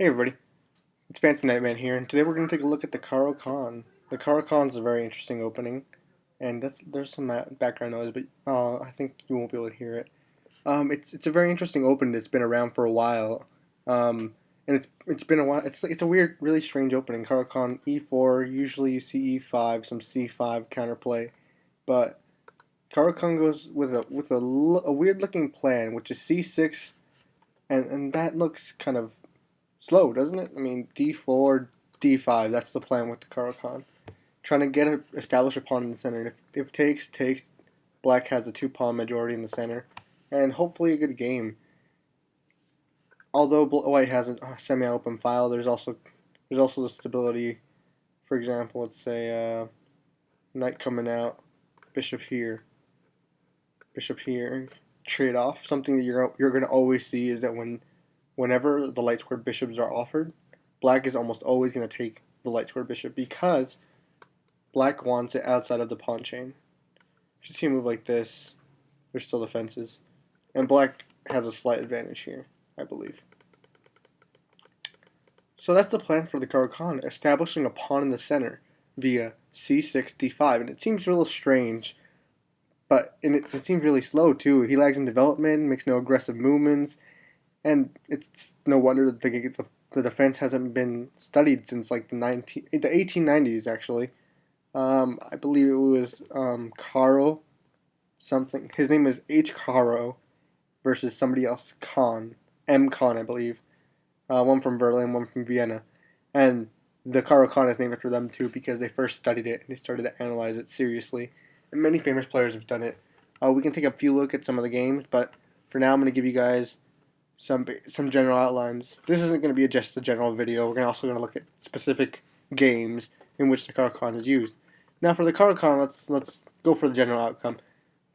Hey everybody, it's Fancy Nightman here, and today we're going to take a look at the Caro-Kann. The Caro-Kann is a very interesting opening, and there's some background noise, but I think you won't be able to hear it. It's a very interesting opening that's been around for a while, and it's been a while. It's a weird, really strange opening. Caro-Kann E4, usually you see E5, some C5 counterplay, but Caro-Kann goes with a weird looking plan, which is C6, and that looks kind of slow, doesn't it? I mean, D4, D5, that's the plan with the Caro-Kann. Trying to establish a pawn in the center. And if takes, black has a two-pawn majority in the center. And hopefully a good game. Although white has a semi-open file, there's also the stability. For example, let's say knight coming out, bishop here, trade off. Something that you're going to always see is that whenever the light squared bishops are offered, black is almost always going to take the light squared bishop because black wants it outside of the pawn chain. If you see a move like this, there's still defenses. And black has a slight advantage here, I believe. So that's the plan for the Caro-Kann, establishing a pawn in the center via c6, d5. And it seems real strange, but it seems really slow too. He lags in development, makes no aggressive movements, and it's no wonder that the defense hasn't been studied since like the 1890s actually. I believe it was Caro something. His name is H. Caro versus somebody else, Kann, M. Kann, I believe. One from Berlin, one from Vienna, and the Caro-Kann is named after them too because they first studied it and they started to analyze it seriously. And many famous players have done it. We can take a few look at some of the games, but for now I'm going to give you guys some general outlines. This isn't going to be just a general video. We're also going to look at specific games in which the Caro-Kann is used. Now for the Caro-Kann, let's go for the general outcome.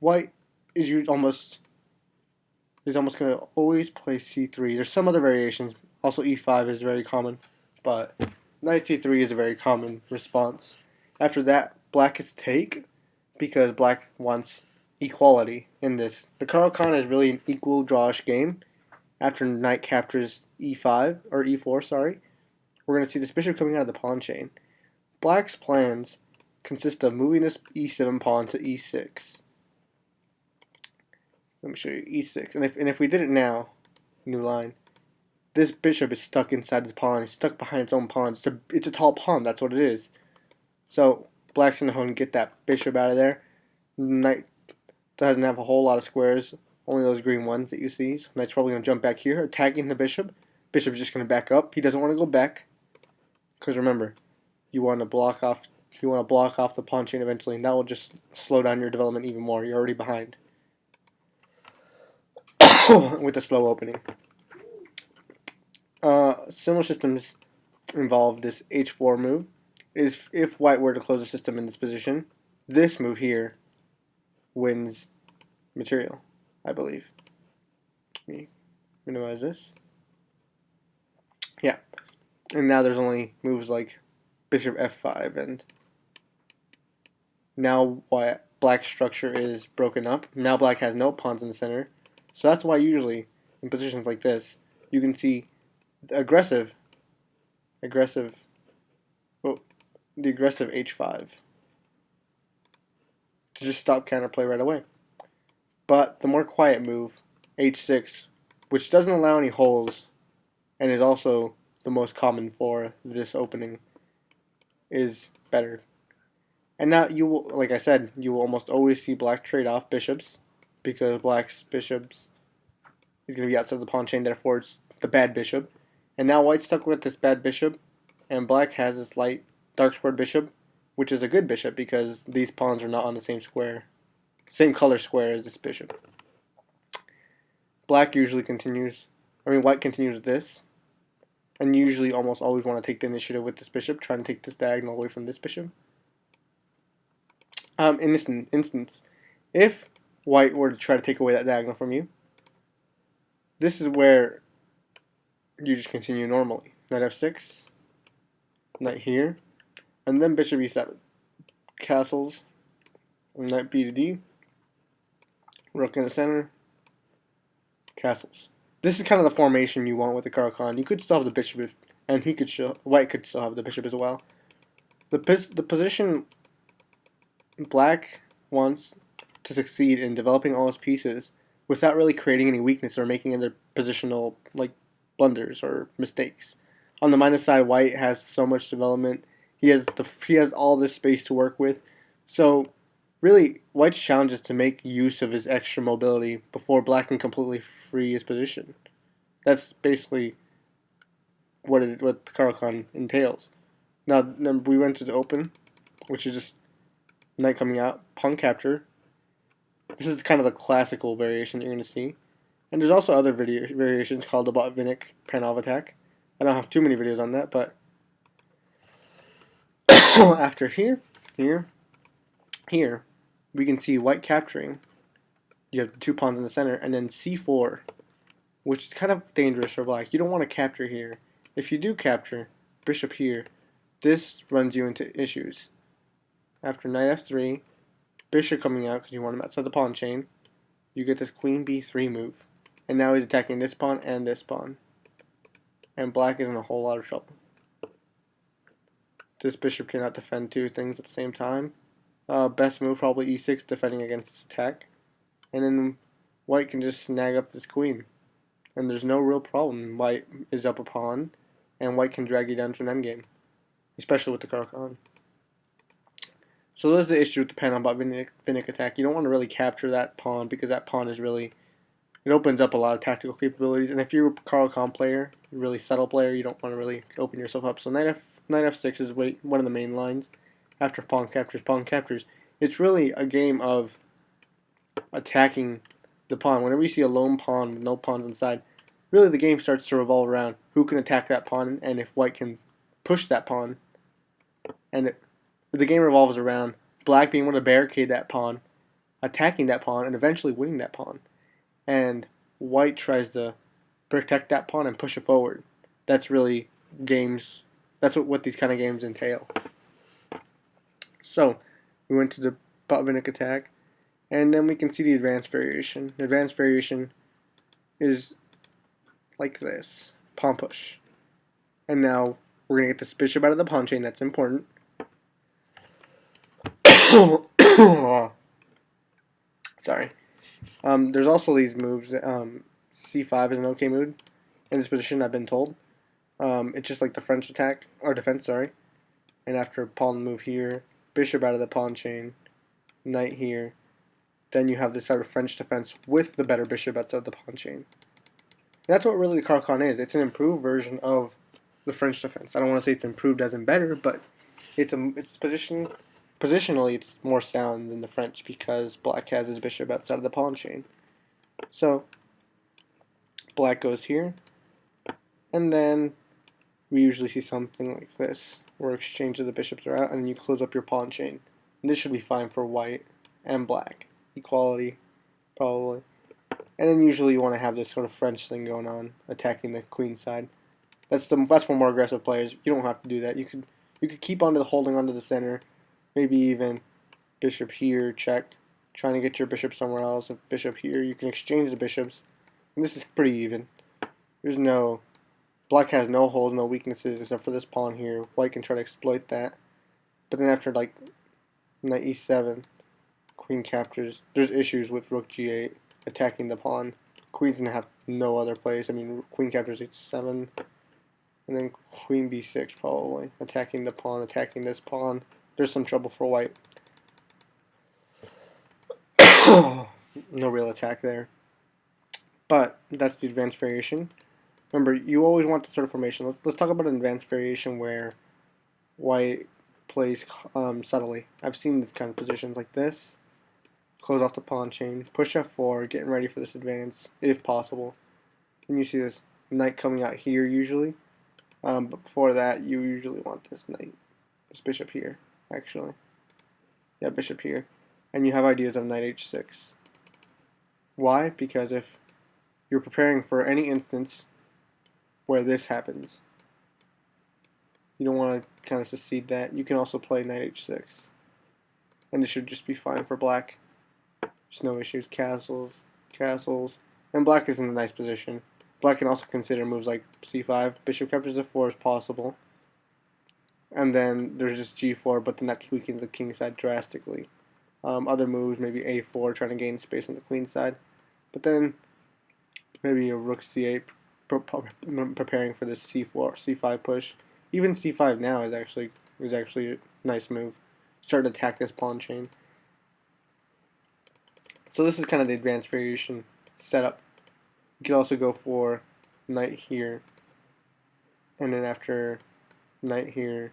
White is almost going to always play c3. There's some other variations. Also e5 is very common, but knight c3 is a very common response. After that, black is take because black wants equality in this. The Caro-Kann is really an equal drawish game. After knight captures e5, or e4, sorry, we're going to see this bishop coming out of the pawn chain. Black's plans consist of moving this e7 pawn to e6. Let me show you e6. And if we did it now, new line, this bishop is stuck inside the pawn. It's stuck behind its own pawn. It's a tall pawn. That's what it is. So black's going to go and get that bishop out of there. Knight doesn't have a whole lot of squares. Only those green ones that you see. So knight's probably going to jump back here, attacking the bishop. Bishop's just going to back up. He doesn't want to go back because remember, you want to block off the pawn chain eventually, and that will just slow down your development even more. You're already behind with the slow opening. Similar systems involve this h4 move. If white were to close the system in this position, this move here wins material, I believe. Let me minimize this. Yeah. And now there's only moves like bishop f5, and now black's structure is broken up. Now black has no pawns in the center. So that's why usually in positions like this, you can see the aggressive h5 to just stop counterplay right away. But the more quiet move, h6, which doesn't allow any holes and is also the most common for this opening, is better. And now you will, like I said, you will almost always see black trade off bishops because black's bishops is going to be outside of the pawn chain, therefore it's the bad bishop. And now white's stuck with this bad bishop, and black has this light dark squared bishop, which is a good bishop because these pawns are not on the same color square as this bishop. White continues this, and usually almost always want to take the initiative with this bishop, trying to take this diagonal away from this bishop. In this instance, if white were to try to take away that diagonal from you, this is where you just continue normally. Knight f6, knight here, and then bishop e7. Castles, knight b to d, rook in the center, castles. This is kind of the formation you want with the Caro-Kann. You could still have the bishop, and White could still have the bishop as well. The position Black wants to succeed in developing all his pieces without really creating any weakness or making other positional blunders or mistakes. On the minus side, White has so much development. He has all this space to work with. So really, White's challenge is to make use of his extra mobility before Black can completely free his position. That's basically what the Caro-Kann entails. Now we went to the open, which is just knight coming out, pawn capture. This is kind of the classical variation that you're going to see. And there's also other variations called the Botvinnik Panov attack. I don't have too many videos on that, but after here, we can see White capturing. You have the 2 pawns in the center, and then c4, which is kind of dangerous for Black. You don't want to capture here. If you do capture, bishop here, this runs you into issues. After knight f3, bishop coming out because you want him outside the pawn chain, you get this queen b3 move. And now he's attacking this pawn and this pawn. And Black is in a whole lot of trouble. This bishop cannot defend 2 things at the same time. Best move probably e6, defending against this attack. And then White can just snag up this queen. And there's no real problem. White is up a pawn, and White can drag you down to an endgame. Especially with the Caro-Kann. So there's the issue with the Panov Botvinnik attack. You don't want to really capture that pawn because that pawn is really, it opens up a lot of tactical capabilities. And if you're a Caro-Kann player, a really subtle player, you don't want to really open yourself up. So knight f6 is one of the main lines. After pawn captures. It's really a game of attacking the pawn. Whenever you see a lone pawn with no pawns inside, really the game starts to revolve around who can attack that pawn, and if White can push that pawn. And the game revolves around Black being able to barricade that pawn, attacking that pawn, and eventually winning that pawn. And White tries to protect that pawn and push it forward. That's really games. That's what these kind of games entail. So we went to the Botvinnik attack, and then we can see the advanced variation. The advanced variation is like this: pawn push. And now we're gonna get this bishop out of the pawn chain. That's important. Sorry. There's also these moves. C5 is an okay move in this position, I've been told. It's just like the French attack, or defense, sorry. And after pawn move here, bishop out of the pawn chain, knight here, then you have this sort of French defense with the better bishop outside the pawn chain. And that's what really the Caro-Kann is. It's an improved version of the French defense. I don't want to say it's improved as in better, but positionally it's more sound than the French because Black has his bishop outside of the pawn chain. So Black goes here, and then we usually see something like this, where exchange of the bishops are out, and you close up your pawn chain. And this should be fine for White and Black. Equality, probably. And then usually you want to have this sort of French thing going on, attacking the queen side. That's for more aggressive players. You don't have to do that. You could keep holding onto the center, maybe even bishop here, check, trying to get your bishop somewhere else. If bishop here, you can exchange the bishops, and this is pretty even. Black has no holes, no weaknesses except for this pawn here. White can try to exploit that, but then after like knight e7, queen captures. There's issues with rook g8 attacking the pawn. Queen's gonna have no other place. I mean, queen captures h7, and then queen b6 probably attacking the pawn, attacking this pawn. There's some trouble for White. No real attack there, but that's the advanced variation. Remember, you always want this sort of formation. Let's talk about an advanced variation where White plays subtly. I've seen this kind of positions like this. Close off the pawn chain, push f4, getting ready for this advance, if possible. And you see this knight coming out here usually. But before that, you usually want this knight, this bishop here, actually. Yeah, bishop here. And you have ideas of knight h6. Why? Because if you're preparing for any instance where this happens, you don't want to kind of succeed that. You can also play knight h6. And this should just be fine for Black. There's no issues. Castles. And Black is in a nice position. Black can also consider moves like c5. Bishop captures f4 is possible. And then there's just g4, but then that weakens the king side drastically. Other moves, maybe a4, trying to gain space on the queen side. But then maybe a rook c8, preparing for this c4, c5 push. Even c5 now is actually a nice move. Start to attack this pawn chain. So this is kind of the advanced variation setup. You could also go for knight here, and then after knight here,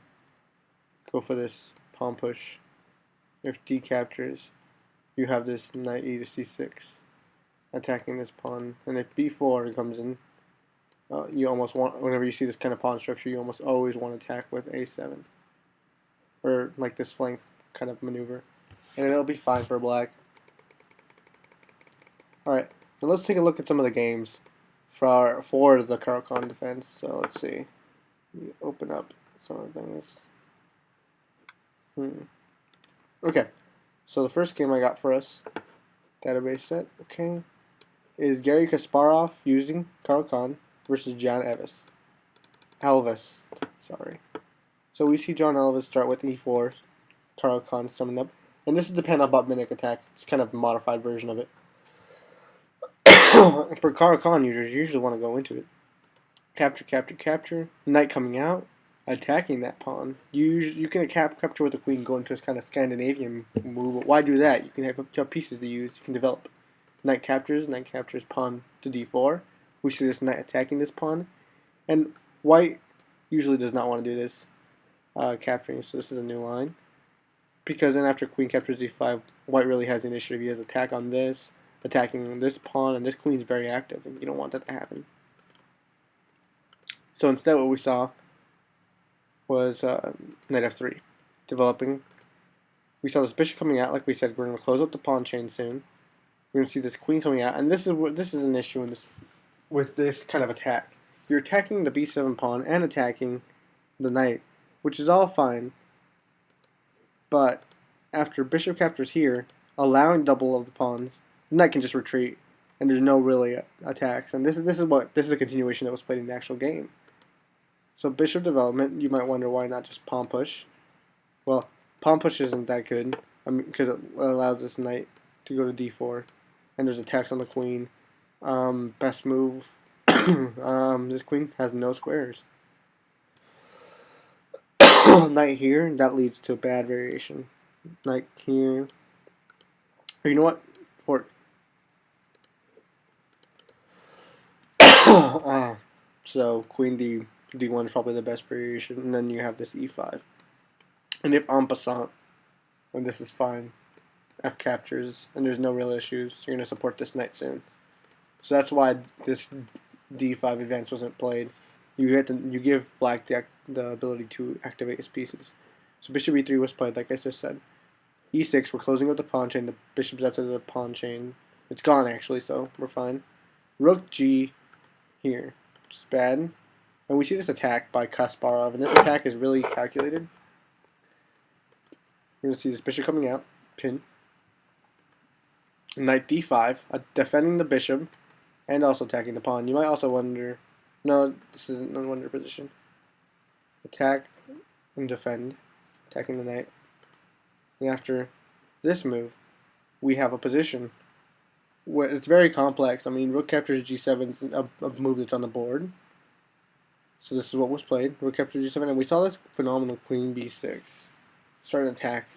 go for this pawn push. If d captures, you have this knight e to c6, attacking this pawn, and if b4 comes in, you almost want, whenever you see this kind of pawn structure, you almost always want to attack with a7, or like this flank kind of maneuver, and it'll be fine for black. Alright, now let's take a look at some of the games for the Caro-Kann defense. So let's see. Let me open up some of the things. Okay, so the first game I got for us, database set, okay, is Garry Kasparov using Caro-Kann versus John Elvis. Sorry. So we see John Elvis start with e4, Caro-Kann summing up, and this is the Pan-Botvinnik attack. It's kind of a modified version of it. For Caro-Kann users, you usually want to go into it. Capture, capture, capture. Knight coming out, attacking that pawn. You can capture with the queen, go into this kind of Scandinavian move. But why do that? You can have pieces to use. You can develop. Knight captures pawn to d4. We see this knight attacking this pawn. And white usually does not want to do this capturing, so this is a new line. Because then after queen captures d5, white really has the initiative. He has attack on this, attacking this pawn, and this queen's very active, and you don't want that to happen. So instead what we saw was knight f3, developing. We saw this bishop coming out, like we said, we're going to close up the pawn chain soon. We're going to see this queen coming out, and this is an issue with this kind of attack. You're attacking the b7 pawn and attacking the knight, which is all fine, but after bishop captures here, allowing double of the pawns, the knight can just retreat, and there's no really attacks. And this is a continuation that was played in the actual game. So bishop development, you might wonder why not just pawn push. Well, pawn push isn't that good, because it allows this knight to go to d4, and there's attacks on the queen. Best move, this queen has no squares. Knight here, that leads to a bad variation. Knight here. Or you know what? Fork. So queen d1 is probably the best variation, and then you have this e5. And if en passant, when this is fine, f captures, and there's no real issues, you're going to support this knight soon. So that's why this d5 advance wasn't played. You give black the ability to activate his pieces. So bishop e3 was played, like I just said. e6, we're closing up the pawn chain. The bishop's outside of the pawn chain. It's gone actually, so we're fine. Rook g here, which is bad. And we see this attack by Kasparov, and this attack is really calculated. We're going to see this bishop coming out, pin. Knight d5, defending the bishop, and also attacking the pawn. You might also wonder, no, this isn't no wonder position. Attack and defend, attacking the knight. And after this move, we have a position where it's very complex. I mean, rook captures g7 is a move that's on the board. So this is what was played. Rook captures g7, and we saw this phenomenal queen b6 start an attack.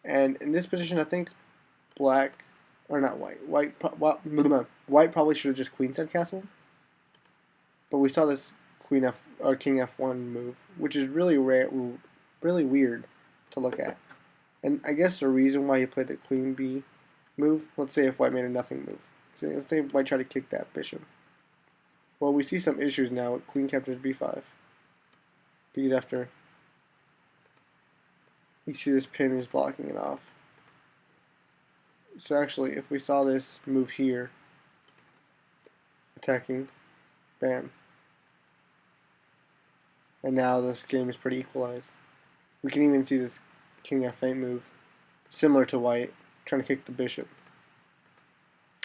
And in this position, I think black, or not white, white probably should have just queenside castle. But we saw this queen f or king f1 move, which is really rare, really weird to look at. And I guess the reason why he played the queen b move, let's say if white made a nothing move. So let's say white tried to kick that bishop. Well, we see some issues now with queen captures b5. Because after, you see this pin is blocking it off. So actually, if we saw this move here, attacking, bam. And now this game is pretty equalized. We can even see this king f8 move, similar to white, trying to kick the bishop.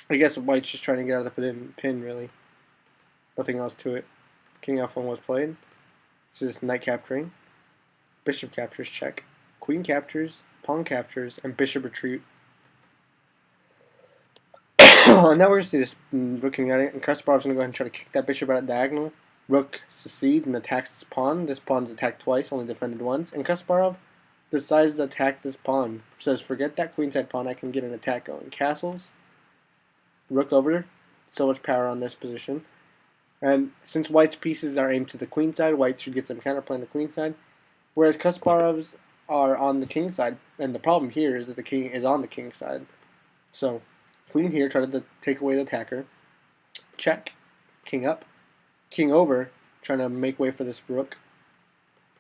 I guess white's just trying to get out of the pin really. nothing else to it. King F1 was played. This is knight capturing. Bishop captures, check. Queen captures, pawn captures, and bishop retreat. Now we're going to see this looking at it, and Kasparov's going to go ahead and try to kick that bishop out at diagonal. Rook succeeds and attacks this pawn. This pawn's attacked twice, only defended once. And Kasparov decides to attack this pawn. Says, forget that queenside pawn, I can get an attack going. Castles, rook over, so much power on this position. And since white's pieces are aimed to the queen side, white should get some counterplay on the queen side. Whereas Kasparov's are on the king side. And the problem here is that the king is on the king side. So, queen here, try to take away the attacker. Check. King up. King over, trying to make way for this rook.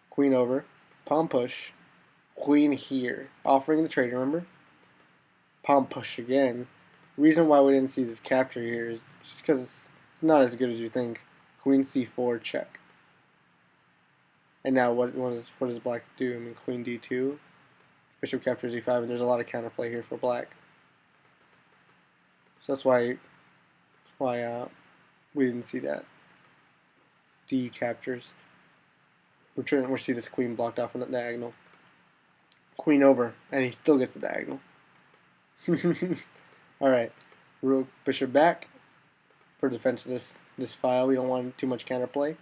Queen over. Pawn push. Queen here. Offering the trade, remember? Pawn push again. The reason why we didn't see this capture here is just because it's not as good as you think. Queen c4, check. And now what does black do? I mean, queen d2. Bishop captures e5, and there's a lot of counterplay here for black. So that's why we didn't see that. D captures. We'll see this queen blocked off on the diagonal. Queen over, and he still gets the diagonal. Alright, rook bishop back for defense of this file. We don't want too much counterplay.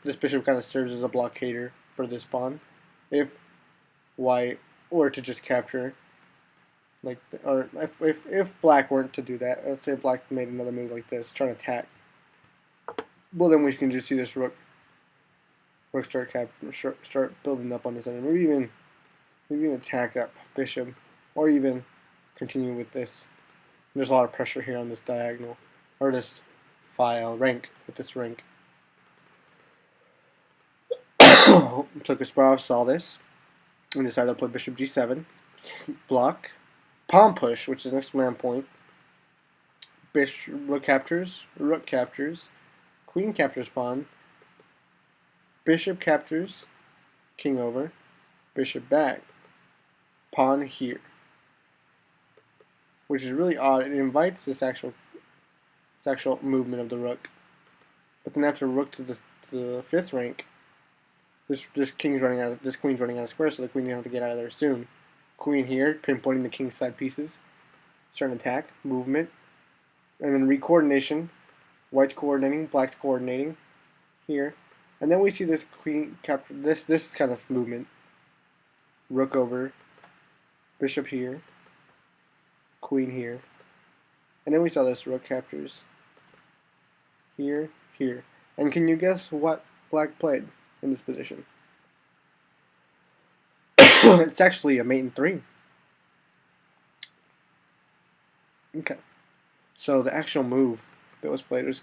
This bishop kind of serves as a blockader for this pawn. If white were to just capture, or if black weren't to do that, let's say black made another move like this, trying to attack. Well, then we can just see this rook start building up on the center. Maybe even attack that bishop, or even continue with this. There's a lot of pressure here on this diagonal, or this rank, with this rank. So Kasparov saw this and decided to play bishop g7, block, pawn push, which is next land point. Rook captures, queen captures pawn, bishop captures, king over, bishop back, pawn here, which is really odd. It invites this actual movement of the rook, but then after rook to the fifth rank, this queen's running out of square, so the queen have to get out of there soon. Queen here, pinpointing the king side pieces, starting attack, movement, and then recoordination. White's coordinating, black's coordinating here, and then we see this queen capture this kind of movement. Rook over, bishop here, queen here, and then we saw this rook captures here, here. And can you guess what black played in this position? It's actually a mate in 3. Okay, so the actual move that was played was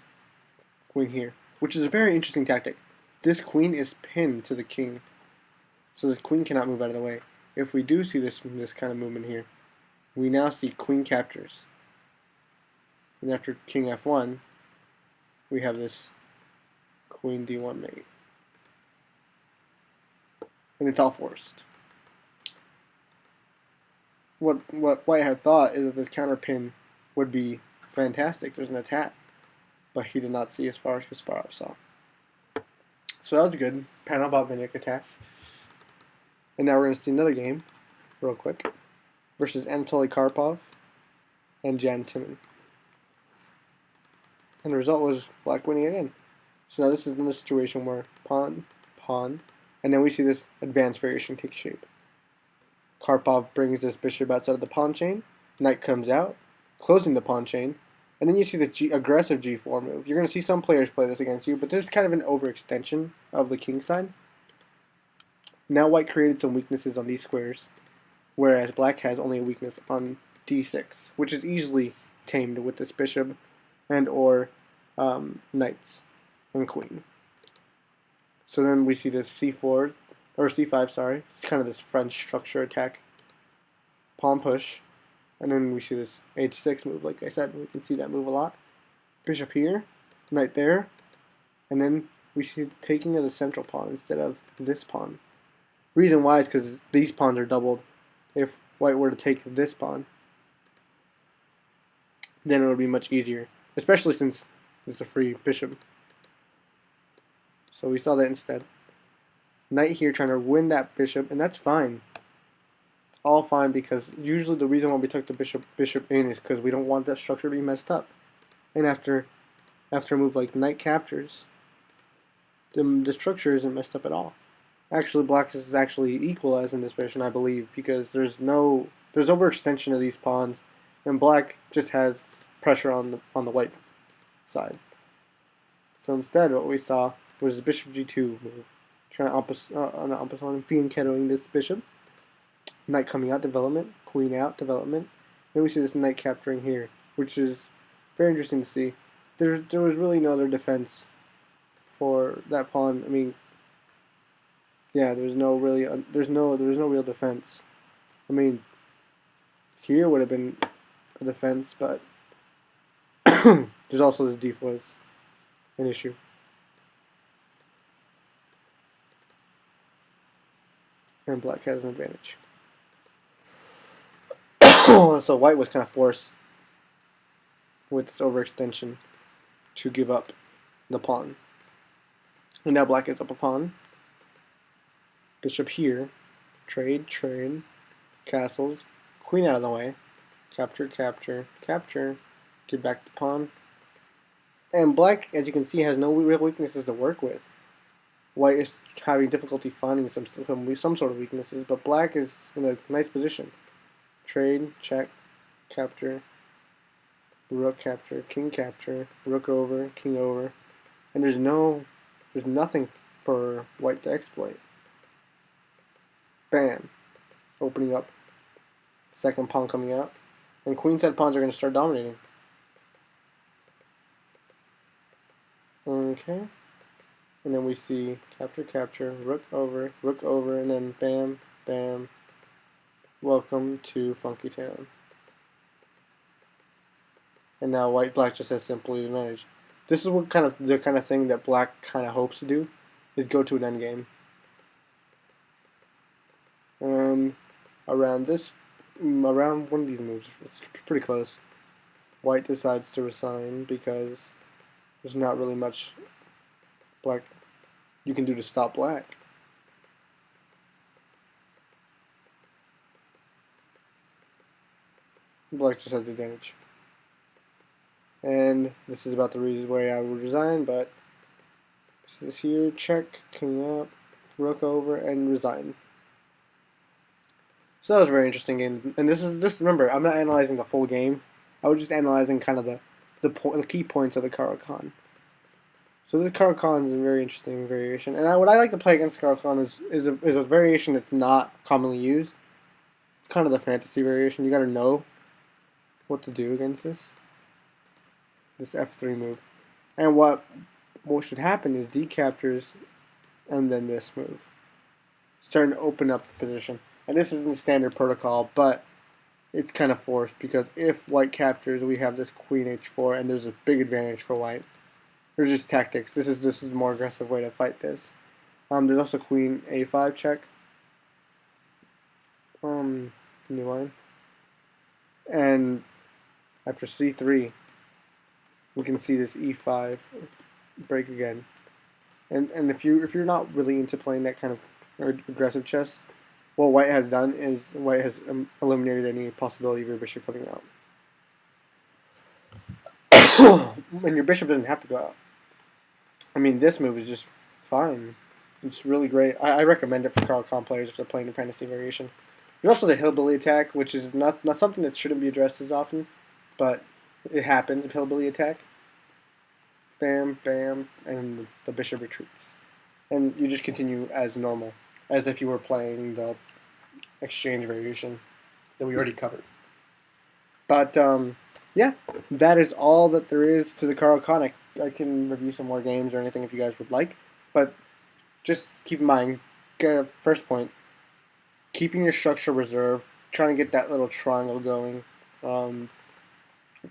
queen here, which is a very interesting tactic. This queen is pinned to the king, so this queen cannot move out of the way. If we do see this kind of movement here, we now see queen captures, and after king f1, we have this queen d1 mate, and it's all forced. What White had thought is that this counter pin would be fantastic. There's an attack, but he did not see as far as Kasparov saw. So that was a good panel about Vinnik attack. And now we're going to see another game, real quick, versus Anatoly Karpov and Jan Timman. And the result was black winning again. So now this is another situation where pawn, pawn, and then we see this advanced variation take shape. Karpov brings this bishop outside of the pawn chain, knight comes out, closing the pawn chain, and then you see this aggressive g4 move. You're going to see some players play this against you, but this is kind of an overextension of the king side. Now white created some weaknesses on these squares, whereas black has only a weakness on d6, which is easily tamed with this bishop and or knights and queen. So then we see this c4, or c5, sorry. It's kind of this French structure attack. Pawn push. And then we see this h6 move, like I said. We can see that move a lot. Bishop here, knight there. And then we see the taking of the central pawn instead of this pawn. Reason why is because these pawns are doubled. If white were to take this pawn, then it would be much easier. Especially since It's a free bishop. So we saw that instead. Knight here trying to win that bishop, and that's fine. It's all fine because usually the reason why we took the bishop in is because we don't want that structure to be messed up. And after a move like knight captures, the structure isn't messed up at all. Actually, black is actually equalized in this position, I believe, because there's overextension of these pawns, and black just has pressure on the white side. So instead, what we saw was the bishop g2 move, trying to fianchettoing this bishop. Knight coming out, development. Queen out, development. Then we see this knight capturing here, which is very interesting to see. There was really no other defense for that pawn. I mean, yeah, there's no real defense. I mean, here would have been a defense, but there's also this d4 is an issue. And black has an advantage. So white was kind of forced with this overextension to give up the pawn. And now black is up a pawn. Bishop here. Trade, castles. Queen out of the way. Capture, capture, capture. Give back the pawn. And black, as you can see, has no real weaknesses to work with. White is having difficulty finding some sort of weaknesses, but black is in a nice position. Trade, check, capture, rook capture, king capture, rook over, king over, and there's nothing for white to exploit. Bam, opening up, second pawn coming out, and queenside pawns are going to start dominating. Okay, and then we see capture, capture, rook over, and then bam, bam. Welcome to Funky Town. And now black just has simply advantage. This is what the kind of thing that black kind of hopes to do, is go to an endgame. Around one of these moves, it's pretty close. White decides to resign because there's not really much black you can do to stop black. Black just has the advantage. And this is about the way I would resign, but this here, check, king up, rook over, and resign. So that was a very interesting game. And remember, I'm not analyzing the full game. I was just analyzing kind of the key points of the Caro-Kann. So the Caro-Kann is a very interesting variation. And what I like to play against Caro-Kann is a variation that's not commonly used. It's kind of the fantasy variation. You got to know what to do against this f3 move. And what should happen is d captures and then this move. Starting to open up the position. And this isn't standard protocol, but it's kind of forced because if white captures, we have this queen h4 and there's a big advantage for white. There's just tactics. This is the more aggressive way to fight this. There's also queen a5 check. New line. And after c3, we can see this e5 break again. And if you're not really into playing that kind of aggressive chess, what white has done is white has eliminated any possibility of your bishop coming out. And your bishop doesn't have to go out. I mean, this move is just fine. It's really great. I recommend it for Caro-Kann players if they're playing the fantasy variation. There's also the hillbilly attack, which is not something that shouldn't be addressed as often, but it happens, the hillbilly attack. Bam, bam, and the bishop retreats. And you just continue as normal, as if you were playing the exchange variation that we already covered. But, yeah, that is all that there is to the Caro-Kann. I can review some more games or anything if you guys would like, but just keep in mind, first point, keeping your structure reserved, trying to get that little triangle going,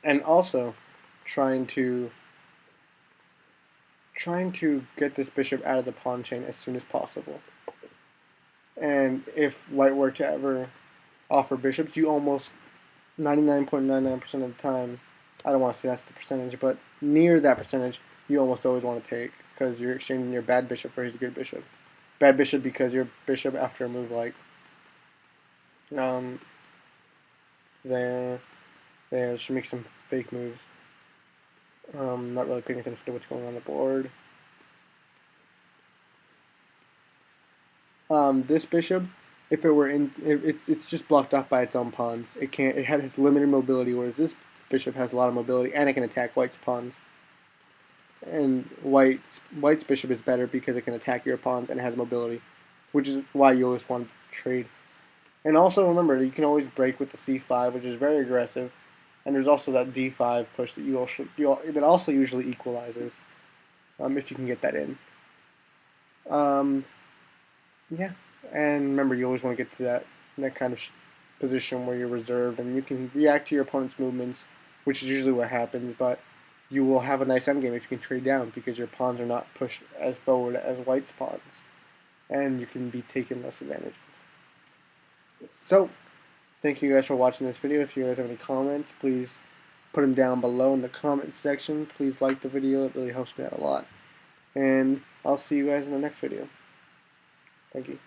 and also trying to get this bishop out of the pawn chain as soon as possible. And if white were to ever offer bishops, you almost 99.99% of the time, I don't want to say that's the percentage, but near that percentage, you almost always want to take, because you're exchanging your bad bishop for his good bishop. Bad bishop because your bishop after a move like um, there, should make some fake moves. Not really paying attention to what's going on the board. This bishop, if it were in, it's just blocked off by its own pawns. It can't. It has limited mobility, whereas this bishop has a lot of mobility, and it can attack white's pawns. And white's bishop is better because it can attack your pawns and it has mobility, which is why you always want to trade. And also remember, you can always break with the c5, which is very aggressive. And there's also that d5 push that that also usually equalizes, if you can get that in. Yeah, and remember, you always want to get to that kind of position where you're reserved and you can react to your opponent's movements, which is usually what happens. But you will have a nice endgame if you can trade down because your pawns are not pushed as forward as white's pawns, and you can be taken less advantage of. So, thank you guys for watching this video. If you guys have any comments, please put them down below in the comment section. Please like the video, it really helps me out a lot. And I'll see you guys in the next video. Thank you.